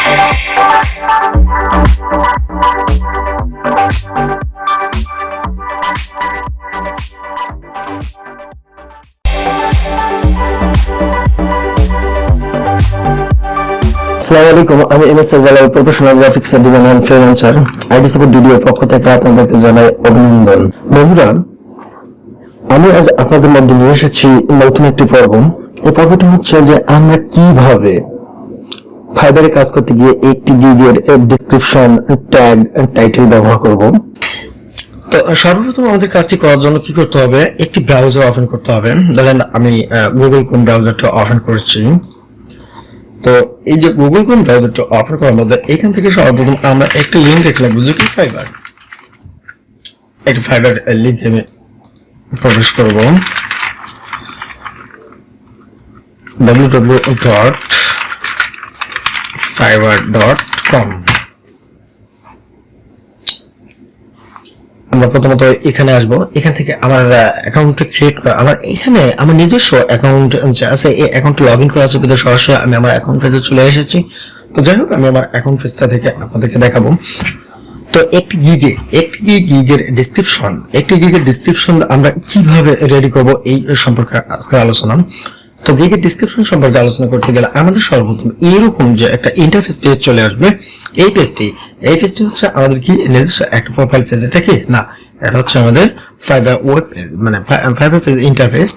আসসালামু আলাইকুম, আমি MS-JALAL professional graphics designer freelancer ID support ভিডিওর পক্ষ থেকে আপনাদেরকে জানাই অভিনন্দন। বন্ধুরা, আমি আজ আপনাদের মধ্যে নিয়ে এসেছি নতুন একটি পর্ব। এই পর্বটি হচ্ছে যে আমরা কিভাবে ফাইবারে কাজ করতে গিয়ে একটি গিগের ডেসক্রিপশন, ট্যাগ, টাইটেল ব্যবহার করব। তো সর্বপ্রথম আমাদের কাজটি করার জন্য কি করতে হবে, একটি ব্রাউজার ওপেন করতে হবে। ধরেন আমি গুগল ক্রোম ব্রাউজারটা ওপেন করছি। তো এই যে গুগল ক্রোম ব্রাউজারটা ওপেন করার মধ্যে এখান থেকে সর্বপ্রথম আমরা একটা লিংক দেখলাম, বুঝলি কি ফাইবার, একটা ফাইবার লিংক আমি প্রবেশ করব www.fiverr.com। আমরা প্রথমত এখানে আসব। এখান থেকে আমার অ্যাকাউন্টটা ক্রিয়েট করা, আমার এখানে আমার নিজস্ব অ্যাকাউন্ট আছে, এই অ্যাকাউন্টে লগইন করা আছে, কিন্তু সরাসরি আমি আমার অ্যাকাউন্ট পেজে চলে এসেছি। তো যাই হোক, আমি আমার অ্যাকাউন্ট পেজটা থেকে আপনাদেরকে দেখাবো। তো একটি গিগের ডেসক্রিপশন আমরা কিভাবে রেডি করব এই সম্পর্কে আজকে আলোচনা। তো গিগের ডেসক্রিপশন সম্পর্কে আলোচনা করতে গেলে আমাদের সর্বপ্রথম এরকম যে একটা ইন্টারফেস পেজ চলে আসবে। এই পেজটি হচ্ছে আমাদের কি নিজস্ব একটা প্রোফাইল পেজ। এটা কি না, এটা হচ্ছে আমাদের ফাইবার ওয়েব পেজ, মানে ফাইবার পেজ ইন্টারফেস।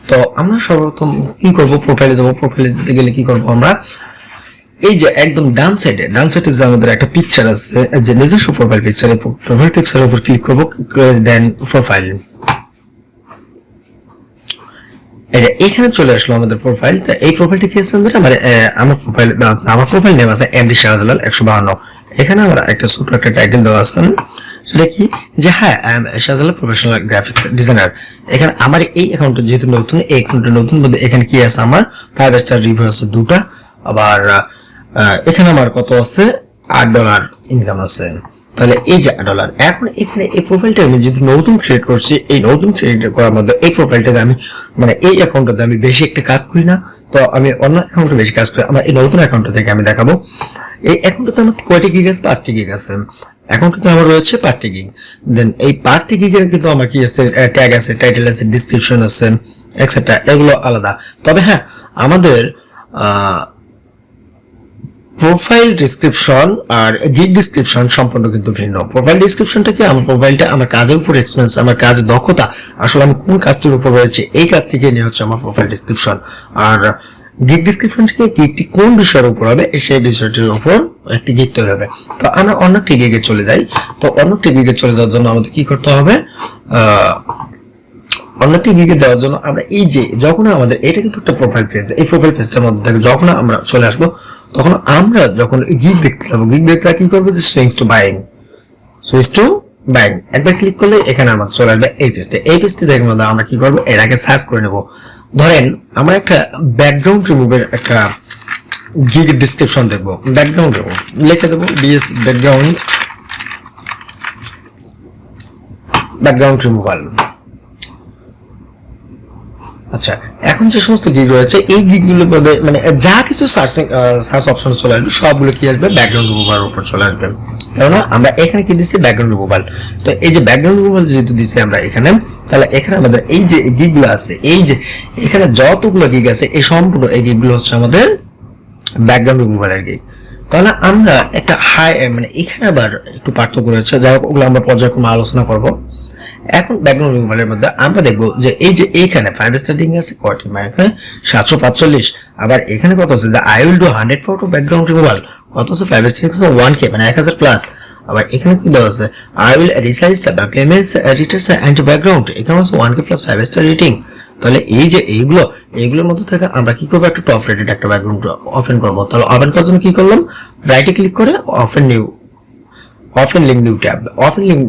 তো আমরা সর্বপ্রথম কি করব, প্রোফাইলে যাব। প্রোফাইলে যেতে গেলে কি করব, আমরা এই যে একদম ডান সাইডে যে আমাদের একটা পিকচার আছে, যে নিজস্ব প্রোফাইল পিকচার, প্রোফাইল পিকচারের উপর ক্লিক করব, দেন প্রোফাইল। এখানে চলে আসলো আমাদের প্রোফাইল। তো এই প্রোফাইলটি কি আছে, আমার প্রোফাইল নেম আছে MD শাহজালাল 152। এখানে আমরা একটা ছোট একটা টাইটেল দেওয়া আছে, সেটা কি যে হ্যাঁ, I am Shahjalal professional graphics designer. এখানে আমার এই অ্যাকাউন্টটা যেহেতু নতুন, এই অ্যাকাউন্টটা নতুন বলতে এখানে কি আছে, আমার 5 স্টার রিভিউ আছে 2টা। আবার এখানে আমার কত আছে, $8 ইনকাম আছে। তাহলে এই যে $8, এখন এখানে এই প্রোফাইলটা আমি যদি নতুন ক্রিয়েট করছি, এই নতুন ক্রিয়েট করার মধ্যে এই প্রোফাইলটাতে আমি মানে এই অ্যাকাউন্টটাতে আমি বেশি একটা কাজ করি না, তো আমি অন্য অ্যাকাউন্টে বেশি কাজ করি। আমার এই নতুন অ্যাকাউন্টটা থেকে আমি দেখাবো। এই অ্যাকাউন্টটাতে আমার কয়টি গিগ আছে, 5টি গিগ আছে। অ্যাকাউন্টটাতে আমার রয়েছে 5টি গিগ। দেন এই 5টি গিগের কিন্তু আমার কি আছে, ট্যাগ আছে, টাইটেল আছে, ডেসক্রিপশন আছে, এটসেট্রা, এগুলো আলাদা। তবে হ্যাঁ, আমাদের প্রোফাইল ডেসক্রিপশন আর গিগ ডেসক্রিপশন সম্পূর্ণ কিন্তু ভিন্ন। প্রোফাইল ডেসক্রিপশনটা কি, আমার প্রোফাইলটা আমার কাজের উপর এক্সপেরিয়েন্স, আমার কাজের দক্ষতা, আসলে আমি কোন কাজটির উপর রয়েছে এই কাজটিকে নিয়ে হচ্ছে আমার প্রোফাইল ডেসক্রিপশন। আর গিগ ডেসক্রিপশন থেকে গিগটি কোন বিষয়ের উপর হবে সেই বিষয়টির উপর একটি গিগ তৈরি হবে। তো আমরা অন্য একটি গিগে চলে যাই। তো অন্য একটি গিগে চলে যাওয়ার জন্য আমাদের কি করতে হবে, অন্য একটি গিগে যাওয়ার জন্য আমরা এই যে যখন আমাদের এটা কিন্তু একটা প্রোফাইল পেজ, এই প্রোফাইল পেজটার মধ্যে যখন আমরা চলে আসবো, তখন আমরা যখন গিগ দেখতে যাবো, গিগ দেখতে কি করবো, যে সুইচ টু বাইং একবার ক্লিক করলে এখানে আমার চলে আসবে এই পেজটা। এই পেজটি দেখে মধ্যে আমরা কি করবো, এর আগে সার্চ করে নেব। ধরেন আমরা একটা ব্যাকগ্রাউন্ড রিমুভের একটা গিগ ডেসক্রিপশন দেখবো, ব্যাকগ্রাউন্ড দেবো, লিখে দেবো BS ব্যাকগ্রাউন্ড রিমুভাল। আচ্ছা, এখন যে সমস্ত গিগ রয়েছে এই গিগগুলোর মধ্যে মানে যা কিছু সার্চ অপশন চলে আসবে, সবগুলো কি আসবে, ব্যাকগ্রাউন্ড রিমুভাল উপর চলে আসবে। কারণ আমরা এখানে কি দিচ্ছি, ব্যাকগ্রাউন্ড রিমুভাল। তো এই যে ব্যাকগ্রাউন্ড রিমুভাল যেহেতু দিচ্ছি আমরা এখানে, তাহলে এখানে আমাদের এই যে গিগগুলো আছে, এই যে এখানে যতগুলো গিগ আছে, এই সম্পূর্ণ এই গিগগুলো হচ্ছে আমাদের ব্যাকগ্রাউন্ড রিমুভালের গিগ। তাহলে আমরা একটা মানে এখানে আবার একটু পার্থক্য রয়েছে, যাই হোক ওগুলো আমরা পর্যায়ক্রমে আলোচনা করবো। এখন ব্যাকগ্রাউন্ড রিমুভালের মধ্যে আমরা দেখবো যে এই যে এইখানে 5 স্টার রেটিং আছে কয়টি, মানে এখানে 745। আবার এখানে কত আছে, যে I will do 100% background removal, কত আছে, 5 স্টার আছে 1K, মানে 1000 প্লাস। আবার এখানে কি দেওয়া আছে, I will resize the placements editors and background, এখানে আছে 1K প্লাস 5 স্টার রেটিং। তাহলে এই যে এইগুলোর মধ্যে থেকে আমরা কি করবো, একটা টপ রেটেড একটা ব্যাকগ্রাউন্ড ওপেন করবো। তাহলে ওপেন করার জন্য কি করলাম, রাইটে ক্লিক করে open link new tab, open link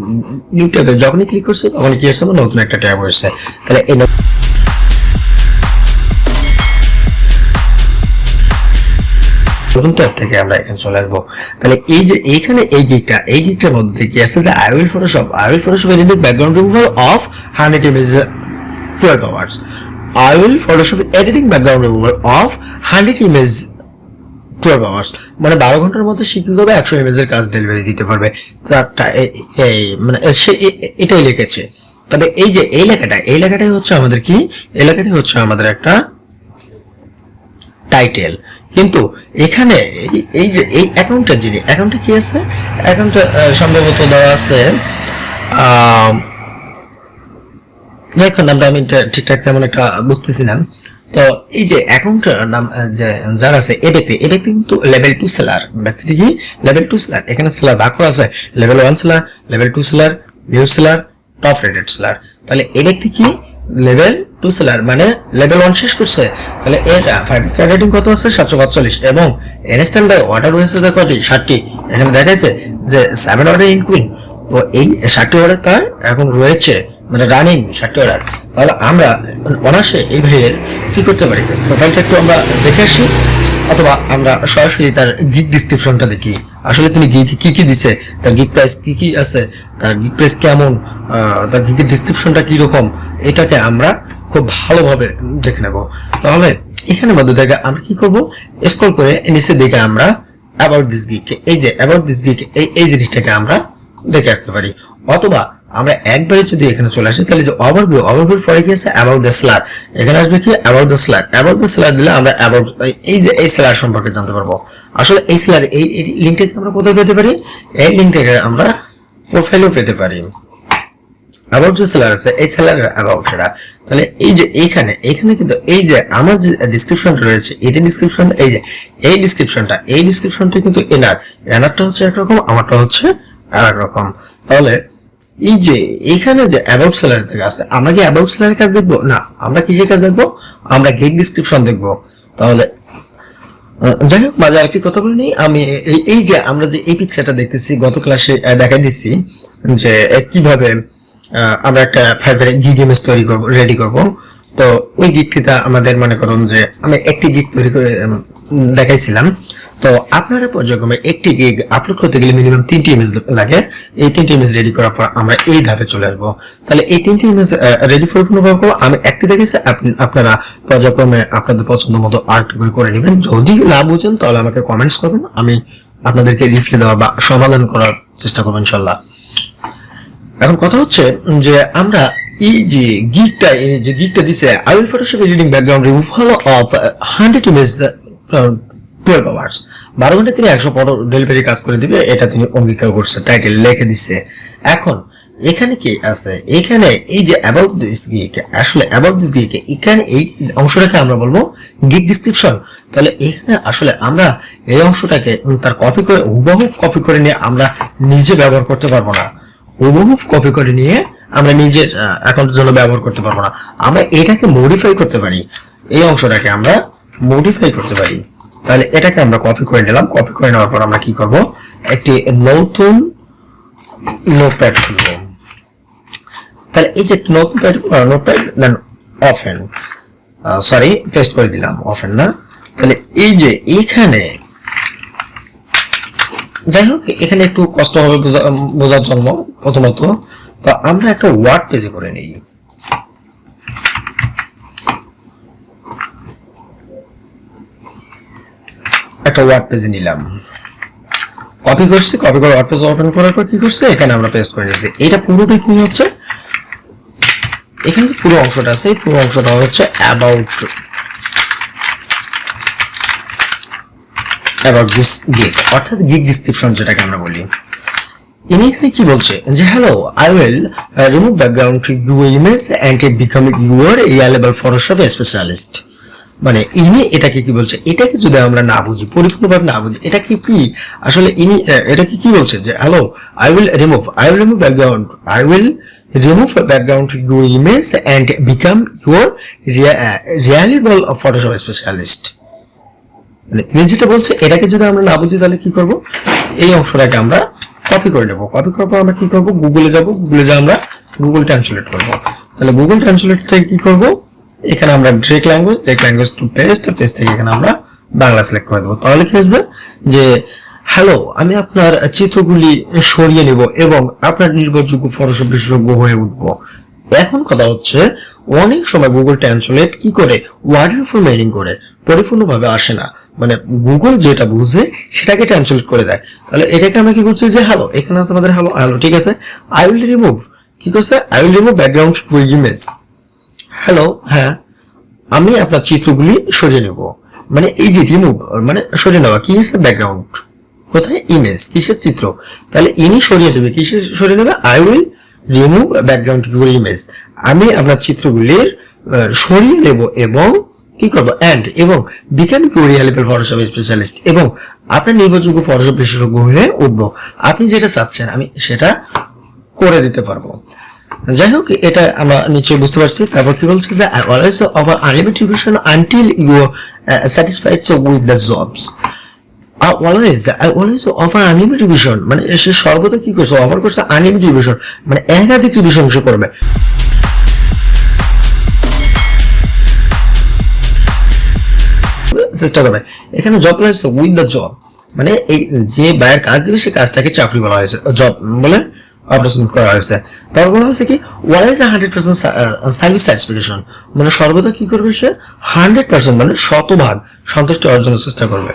new ট্যাবে যখনই ক্লিক করছে তখন কি আসছে, নতুন একটা ট্যাব হয়েছে। তাহলে এই নতুন ট্যাব থেকে আমরা এখানে চলে আসবো। তাহলে এই যে এইখানে এই গিগটার মধ্যে কি আছে, যে I will Photoshop edit background removal of 100 image 12 hours. I will Photoshop editing background removal of 100 image 12 hours, মানে 12 ঘন্টার মধ্যে সে কি করবে 100 ইমেজের কাজ ডেলিভারি দিতে পারবে। তারটা মানে সে এটাই লিখেছে। তবে এই যে এই লেখাটাই হচ্ছে আমাদের কি, এই লেখাটাই হচ্ছে আমাদের একটা টাইটেল। কিন্তু এখানে এই যে এই অ্যাকাউন্টটা অ্যাকাউন্টে কি আছে, অ্যাকাউন্টে সম্ভবত দেওয়া আছে দেখুন নামটা আমি ঠিকঠাক তেমন একটা বুঝতেছি না। তো এই যে অ্যাকাউন্টের নাম যে যার আছে এ ব্যক্তি কিন্তু লেভেল 2 সেলার, ব্যক্তিটি কি লেভেল 2 সেলার। এখানে সেলার ভাগ করা আছে level 1 seller, level 2 seller, new seller, top rated seller. তাহলে এই ব্যক্তি কি লেভেল 2 সেলার, মানে লেভেল 1 শেষ করছে। তাহলে এর 5 স্টার রেটিং কত আছে 745 এবং ইনস্ট্যান্ট বাই অর্ডার রয়েছে তার কয়টি 60টি। এখানে দেখাইছে যে 7 অর্ডার ইনক্লুডিং, তো এই 60টি অর্ডার তার এখন রয়েছে, মানে রানিং 60টি অর্ডার। তাহলে আমরা অনায়াসে এই ভাইয়ের কি করতে পারি, প্রোফাইলটা একটু আমরা দেখে আসি, অথবা আমরা সরাসরি তার গিগ ডিসক্রিপশনটা দেখি আসলে তিনি গিগ কি দিছে, তার গিগ প্রাইস কি আছে, তার গিগ প্রাইস কেমন, তার গিগের ডিসক্রিপশনটা কি রকম, এটাকে আমরা খুব ভালোভাবে দেখে নেব। তাহলে এখানে মধ্যে দেখে আমরা কি করব, স্ক্রল করে নিচে দেখে আমরা অ্যাবাউট দিস গিগ, এই যে অ্যাবাউট দিস গিগ এই জিনিসটাকে আমরা দেখে আসতে পারি। অথবা আমরা একবারে যদি এখানে চলে আসি তাহলে যে ওভারভিউ পরে কি আছে অ্যাবাউট দ্য সেলার, এখানে আসবে কি অ্যাবাউট দ্য সেলার দিলে আমরা অ্যাবাউট এই যে এই সেলার সম্পর্কে জানতে পারবো। আসলে এই সেলার এই লিংকটাকে আমরা কোথায় পেতে পারি, এই লিংকটাকে আমরা প্রোফাইলেও পেতে পারি। অ্যাবাউট যে সেলার আছে এই সেলারের অ্যাবাউট সেটা। তাহলে এই যে এখানে কিন্তু এই যে আমার যে ডিসক্রিপশনটা রয়েছে এটা ডিসক্রিপশন, এই ডিসক্রিপশনটা কিন্তু এনারটা হচ্ছে একরকম, আমারটা হচ্ছে আরেক রকম। তাহলে এই যে এখানে যে অ্যাবাউট সেলারের থেকে আছে, আমরা কি অ্যাবাউট সেলারের কাজ দেখবো না, আমরা কিসের কাজ দেখবো, আমরা গিগ ডিসক্রিপশন দেখবো। তাহলে যাই হোক মাঝে আরেকটি কথা বলে নিই, আমি এই যে আমরা যে এই পিকচারটা দেখতেছি গত ক্লাসে দেখাই দিচ্ছি যে কিভাবে আমরা একটা ফাইবারে গিগ ইমেজ রেডি করব। তো ওই গিগটিতে আমাদের মনে করুন যে আমি একটি গিগ তৈরি করে দেখাইছিলাম। তো আপনারা পর্যায়ক্রমে একটি গিগ আপলোড করতে গেলে মিনিমাম 3টি ইমেজ লাগে। এই 3টি ইমেজ রেডি করার পর আমরা এই ধাপে চলে আসবো। তাহলে এই 3টি ইমেজ রেডি পরিপূর্ণভাবে আমি একটি দেখেছি, আপনারা পর্যায়ক্রমে আপনাদের পছন্দ মতো আর্ট করে নেবেন। যদি না বুঝেন তাহলে আমাকে কমেন্টস করবেন, আমি আপনাদেরকে রিপ্লাই দেওয়া বা সমাধান করার চেষ্টা করবো ইনশাল্লাহ। এখন কথা হচ্ছে যে আমরা এই যে গিগটা দিছে I will Photoshop editing background removal of 100 image 12 hours, 12 ঘন্টায় তিনি 100 ফটো ডেলিভারি কাজ করে দিবে, এটা তিনি অঙ্গীকার করছে, টাইটেল লিখে দিচ্ছে। এখন এখানে কি আছে, এখানে এই যে অ্যাবাউট দিস গিগ, আসলে অ্যাবাউট দিস গিগ এখানে এই অংশটাকে আমরা বলবো গিগ ডিসক্রিপশন। তাহলে এখানে আসলে আমরা এই অংশটাকে তার হুবহু কপি করে নিয়ে আমরা নিজে ব্যবহার করতে পারবো না, হুবহু কপি করে নিয়ে আমরা নিজের অ্যাকাউন্টের জন্য ব্যবহার করতে পারবো না। আমরা এটাকে মডিফাই করতে পারি, এই অংশটাকে আমরা মডিফাই করতে পারি। তাহলে এটাকে আমরা কপি করে নিলাম, কপি করে নেওয়ার পর আমরা কি করব, একটি নতুন নোটপ্যাড খুলব। তাহলে এই যে notepad then open, sorry paste করে দিলাম, ওপেন না। তাহলে এই যে এখানে যাই হোক এখানে একটু কষ্ট হবে বোঝার জন্য প্রথমত, তো আমরা একটা ওয়ার্ড পেজে করে নিই। একটা ওয়ার্ড পেজে নিলাম, কপি করছি, কপি করে ওয়ার্ড পেজ ওপেন করার পর কি করছে এখানে আমরা পেস্ট করে নিয়েছি। এটা পুরোটাই কি হচ্ছে, এখানে যে পুরো অংশটা আছে এই পুরো অংশটা হচ্ছে অ্যাবাউট দিস গিগ, অর্থাৎ গিগ ডিসক্রিপশন যেটাকে আমরা বলি। ইনি এখানে কি বলছে যে hello I will remove background to your image and become your reliable Photoshop specialist. মানে ইনি এটাকে কি বলছে, এটাকে যদি আমরা না বুঝি, পরিপূর্ণভাবে না বুঝি, এটাকে কি আসলে ইনি এটাকে কি বলছে যে hello I will remove background to your image and become your reliable Photoshop specialist. মানে তিনি যেটা বলছে এটাকে যদি আমরা না বুঝি তাহলে কি করব, এই অংশটাকে আমরা কপি করে নেব। কপি করার পর আমরা কি করব, গুগলে যাব, গুগলে যা আমরা গুগল ট্রান্সলেট করব। তাহলে গুগল ট্রান্সলেট থেকে কি করব, এখানে আমরা ডাইরেক্ট ল্যাঙ্গুয়েজ টু পেস্ট থেকে এখানে আমরা বাংলা সিলেক্ট করে দেবো। তাহলে কি আসবে যে হ্যালো আমি আপনার চিত্রগুলি সরিয়ে নেব এবং আপনার নির্ভরযোগ্য ফটোশপ বিশেষজ্ঞ হয়ে উঠবো। এখন কথা হচ্ছে অনেক সময় গুগল ট্রান্সলেট কি করে ওয়ার্ডের ফরম্যাটিং করে, পরিপূর্ণভাবে আসে না, মানে গুগল যেটা বুঝে সেটাকে ট্রান্সলেট করে দেয়। তাহলে এটাকে আমরা কি করছি যে হ্যালো, এখানে আছে আমাদের হ্যালো হ্যালো, ঠিক আছে। আই উইল রিমুভ, কি করছে, I will remove background image. Hello, হ্যাঁ আমি আপনার চিত্রগুলি সরিয়ে নেব, মানে এই যে রিমুভ মানে সরিয়ে নেওয়া, কি আছে ব্যাকগ্রাউন্ড, কোথায় ইমেজ, কিসের চিত্র, তাহলে ইনি সরিয়ে দেবে, কিসের সরিয়ে নেবে, I will remove background image, আমি আপনার চিত্রগুলির সরিয়ে নেব এবং কি করবো এন্ড এবং become Korea level Photoshop specialist, এবং আপনার নির্ভরযোগ্য ফটোশপ বিশেষজ্ঞ হয়ে উঠবো, আপনি যেটা চাচ্ছেন আমি সেটা করে দিতে পারবো। যাই হোক, এটা আমরা নিশ্চয়ই বুঝতে পারছি। তারপর কি বলছে যে I always offer unlimited vision until you are satisfied with the jobs. I always offer unlimited vision, মানে সে সর্বদা কি করছে, অফার করছে আনলিমিটেড ভিশন, মানে একাধিক ভিশন সে করবে। চেষ্টা করবে। এখানে জব বলা হয়েছে উইথ দ্য জব, মানে এই যে বায়ের কাজ দিবে সে কাজটাকে চাকরি বলা হয়েছে, জব বলে অপারেশন করা হয়েছে। তারপর বলা হয়েছে কি what is a 100% service satisfaction, মানে সর্বদা কি করবে সে 100% মানে শতভাগ সন্তুষ্টি অর্জনের চেষ্টা করবে।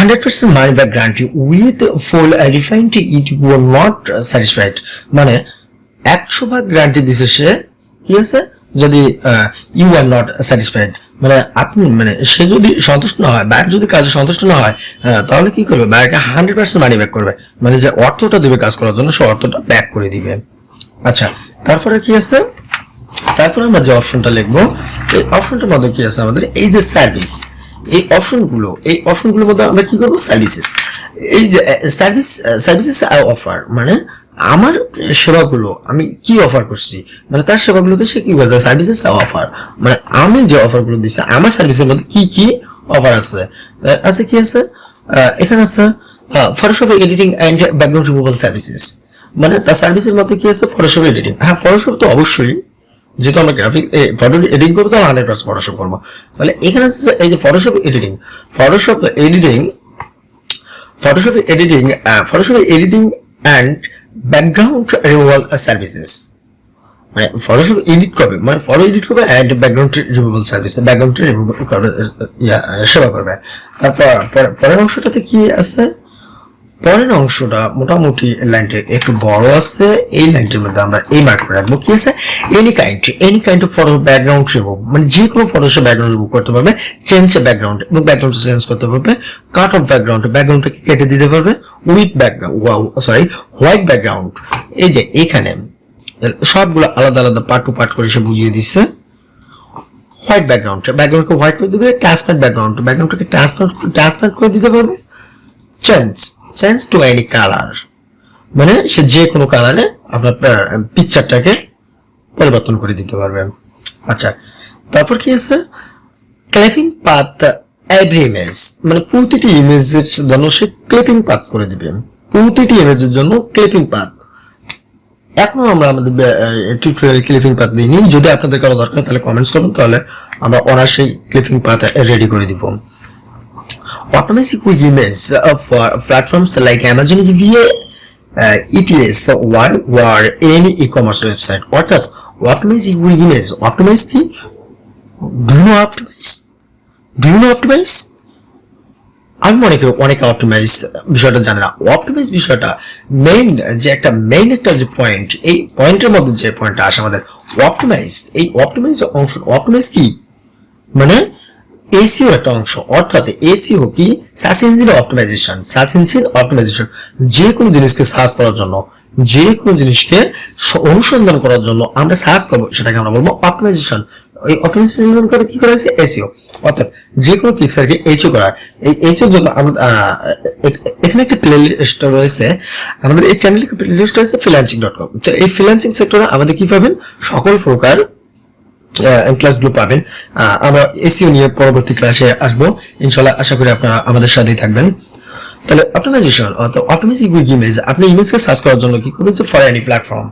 100% money back guarantee with full refined it will not satisfied, মানে 100% গ্যারান্টি দিছে সে, কি আছে, যদি ইউ আর নট স্যাটিসফাইড, মানে আপনি মানে সে যদি সন্তুষ্ট না হয়, ব্যাগ যদি কাজে সন্তুষ্ট না হয়, তাহলে কি করবে, ব্যাগকে 100% মানি ব্যাক করবে, মানে যে অর্থটা দেবে কাজ করার জন্য সে অর্থটা ব্যাক করে দিবে। আচ্ছা, তারপরে কি আছে, তারপরে আমরা যে অপশনটা লিখবো, এই অপশনটার মধ্যে কি আছে আমাদের, এই যে সার্ভিস, এই অপশনগুলোর মধ্যে আমরা কি করবো, সার্ভিসেস, এই যে সার্ভিসেস আই অফার, মানে আমার সেবাগুলো আমি কি অফার করছি, মানে তার সেবাগুলোতে সে কি বলছে, সার্ভিসেস আই অফার, মানে আমি যে অফারগুলো দিচ্ছি আমার সার্ভিসের মধ্যে কি কি অফার আছে, আছে কি আছে, এখানে আছে Photoshop editing and background removal services, মানে তার সার্ভিসের মধ্যে কি আছে, ফটোশপ এডিটিং, হ্যাঁ ফটোশপ তো অবশ্যই, যেহেতু আমরা গ্রাফিক ফটো এডিটিং করবো তো 100% ফটোশপ করবো, তাহলে এখানে আছে এই যে Photoshop editing and background removal services, মানে ফটোশপ এডিট করবে, মানে ফটো এডিট করবে and background removal service, background remove করবে, সেবা করবে। তারপর পরের অংশটাতে কি আছে, পরের অংশটা মোটামুটি লাইনটা একটু বড় আছে, এই লাইনটার মধ্যে আমরা এই মার্ক করে রাখবো, কি আছে, any kind of photo background remove, মানে যে কোনো ফটোশপ ব্যাকগ্রাউন্ড রিমুভ করতে পারবে, চেঞ্জ ব্যাকগ্রাউন্ড এবং ব্যাকগ্রাউন্ড চেঞ্জ করতে পারবে, কাট অফ ব্যাকগ্রাউন্ডটাকে কেটে দিতে পারবে, উইথ হোয়াইট ব্যাকগ্রাউন্ড, এই যে এখানে সবগুলো আলাদা আলাদা পার্ট টু পার্ট করে সে বুঝিয়ে দিচ্ছে। হোয়াইট ব্যাকগ্রাউন্ডকে হোয়াইট করে দিবে, ট্রান্সপারেন্ট ব্যাকগ্রাউন্ডটাকে ট্রান্সপারেন্ট করে দিতে পারবে, চেঞ্জ টু এনি কালার, মানে সে যে কোনো কালারে আপনার পিকচারটাকে পরিবর্তন করে দিতে পারবে। আচ্ছা, তারপর কি আছে, ক্লিপিং পাথ এভরি ইমেজ, মানে প্রতিটি ইমেজের জন্য সে ক্লিপিং পাথ করে দিবে, প্রতিটি ইমেজের জন্য ক্লিপিং পাথ। এখনো আমরা আমাদের টিউটোরিয়াল ক্লিপিং পাথ দিইনি, যদি আপনাদের কারো দরকার তাহলে কমেন্টস করবেন, তাহলে আমরা অনায়াসেই ক্লিপিং পাথ রেডি করে দিব। Optimize quick image for platforms like Amazon FBA, ETS, or any e-commerce website. অর্থাৎ optimize quick image, optimize কি, do you know optimize? আমি মনে করি অনেকে অপটিমাইজ বিষয়টা জানে না। অপটিমাইজ বিষয়টা মেইন একটা যে পয়েন্ট, এই পয়েন্টের মধ্যে যে পয়েন্টটা আসে আমাদের অপটিমাইজ, এই অপটিমাইজ অংশ, অপটিমাইজ কি মানে এসইও একটা অংশ, অর্থাৎ এসইও কি, সার্চ ইঞ্জিন অপটিমাইজেশন, যে কোনো জিনিসকে সার্চ করার জন্য, যে কোনো জিনিসকে অনুসন্ধান করার জন্য আমরা সার্চ করবো, সেটাকে আমরা বলবো অপটিমাইজেশন। এই অপটিমাইজেশন করে কি করা হয়েছে, এসইও, অর্থাৎ যে কোনো পিকচারকে এইচও করা। এই এইচওর জন্য আমরা এখানে একটা প্লে লিস্ট রয়েছে, আমাদের এই চ্যানেলে প্লে লিস্ট রয়েছে freelancing.com। এই ফ্রিল্যান্সিং সেক্টরে আমাদের কি পাবেন, সকল প্রকার ক্লাসগুলো পাবেন। আমরা এসইও নিয়ে পরবর্তী ক্লাসে আসবো ইনশাআল্লাহ, আশা করি আপনারা আমাদের সাথেই থাকবেন। তাহলে অপটিমাইজেশন অর্থাৎ অটোমেটিক ইমেজ, আপনি ইমেজকে সার্চ করার জন্য কি করবেন, ফর এনি প্ল্যাটফর্ম,